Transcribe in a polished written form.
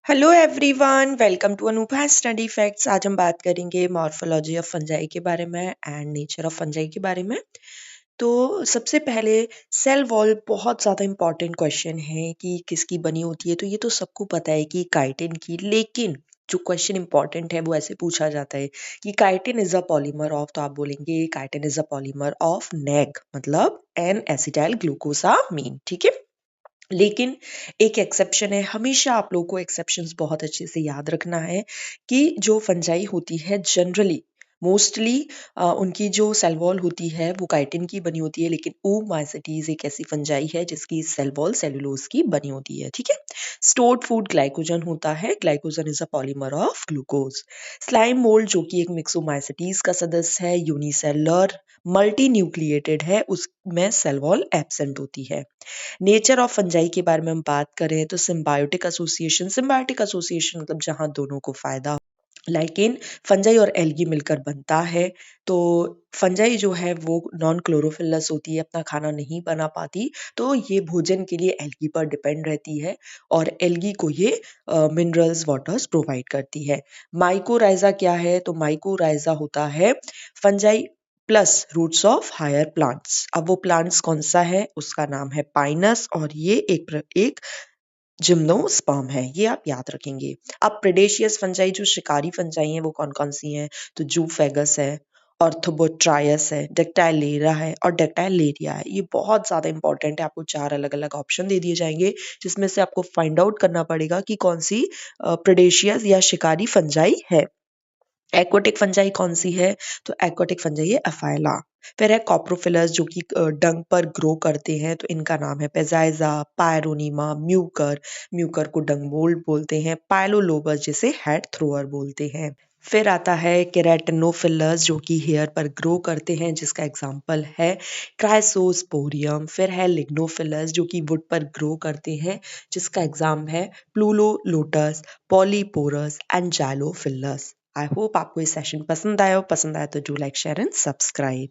Hello everyone, welcome to Anupa study facts. आज हम बात करेंगे मॉर्फोलॉजी ऑफ फंजाई के बारे में एंड नेचर ऑफ फंजाई के बारे में। तो सबसे पहले सेल वॉल बहुत ज़्यादा इंपॉर्टेंट क्वेश्चन है कि किसकी बनी होती है। तो ये तो सबको पता है कि काइटिन की, लेकिन जो क्वेश्चन इंपॉर्टेंट है वो ऐसे पूछा जाता है कि chitin is a polymer of, तो आप बोलेंगे chitin is a polymer of NAG, मतलब एन एसिटाइल ग्लूकोसामीन। ठीक है, लेकिन एक एक्सेप्शन है। हमेशा आप लोगों को एक्सेप्शंस बहुत अच्छे से याद रखना है कि जो फंजाई होती है जनरली मोस्टली उनकी जो सेल वॉल होती है वो काइटिन की बनी होती है, लेकिन ओमाइसीटीज एक ऐसी फंजाई है जिसकी सेल वॉल सेलुलोज की बनी होती है। ठीक है, स्टोर्ड फूड ग्लाइकोजन होता है। Glycogen is a polymer of glucose. Slime mould जो कि एक मिक्सोमाइसीटीज का सदस्य है, यूनिसेलुलर मल्टी न्यूक्लिएटेड है, उसमें सेल वॉल एब्सेंट होती है। नेचर ऑफ फंजाई के बारे में हम बात करें तो सिम्बायोटिक एसोसिएशन। सिम्बायोटिक एसोसिएशन मतलब जहां दोनों को फायदा हो, लेकिन फंजाई और एल्गी मिलकर बनता है। तो फंजाई जो है वो नॉन क्लोरोफिलस होती है, अपना खाना नहीं बना पाती, तो ये भोजन के लिए एल्गी पर डिपेंड रहती है और एल्गी को ये मिनरल्स वाटर्स प्रोवाइड करती है। माइकोराइजा क्या है? तो माइकोराइजा होता है fungi plus roots of higher plants. अब वो प्लांट्स कौन सा है? उसका नाम है पाइनस और ये एक जिम्नोस्पर्म है, ये आप याद रखेंगे। अब प्रेडेशियस फंजाई जो शिकारी फंजाई हैं वो कौन कौन सी हैं? तो जूफेगस है, ऑर्थोबोट्रायस है, डेक्टाइलेरा है और डेक्टाइलेरिया है। ये बहुत ज्यादा इंपॉर्टेंट है, आपको 4 अलग अलग ऑप्शन दे दिए जाएंगे जिसमें से आपको फाइंड आउट करना पड़ेगा कि कौन सी प्रेडेशियस या शिकारी फंजाई है। एक्वाटिक फंजाई कौन सी है? तो एक्वाटिक फंजाई है एफाइला। फिर है कॉप्रोफिलस जो कि डंग पर ग्रो करते हैं, तो इनका नाम है पेजाइजा, पायरोनीमा, म्यूकर। म्यूकर को डंग मोल्ड बोलते हैं। पाइलोलोबस जिसे हेड थ्रोअर बोलते हैं। फिर आता है केराटिनोफिलस जो कि हेयर पर ग्रो करते हैं, जिसका एग्जाम्पल है क्राइसोस्पोरियम। फिर है लिग्नोफिलस जो कि वुड पर ग्रो करते हैं, जिसका एग्जाम है प्लूलो लोटस, पॉलीपोरस एंड जाइलोफिलस। आई होप आपको ये सेशन पसंद आया हो। पसंद आया तो do like share and subscribe.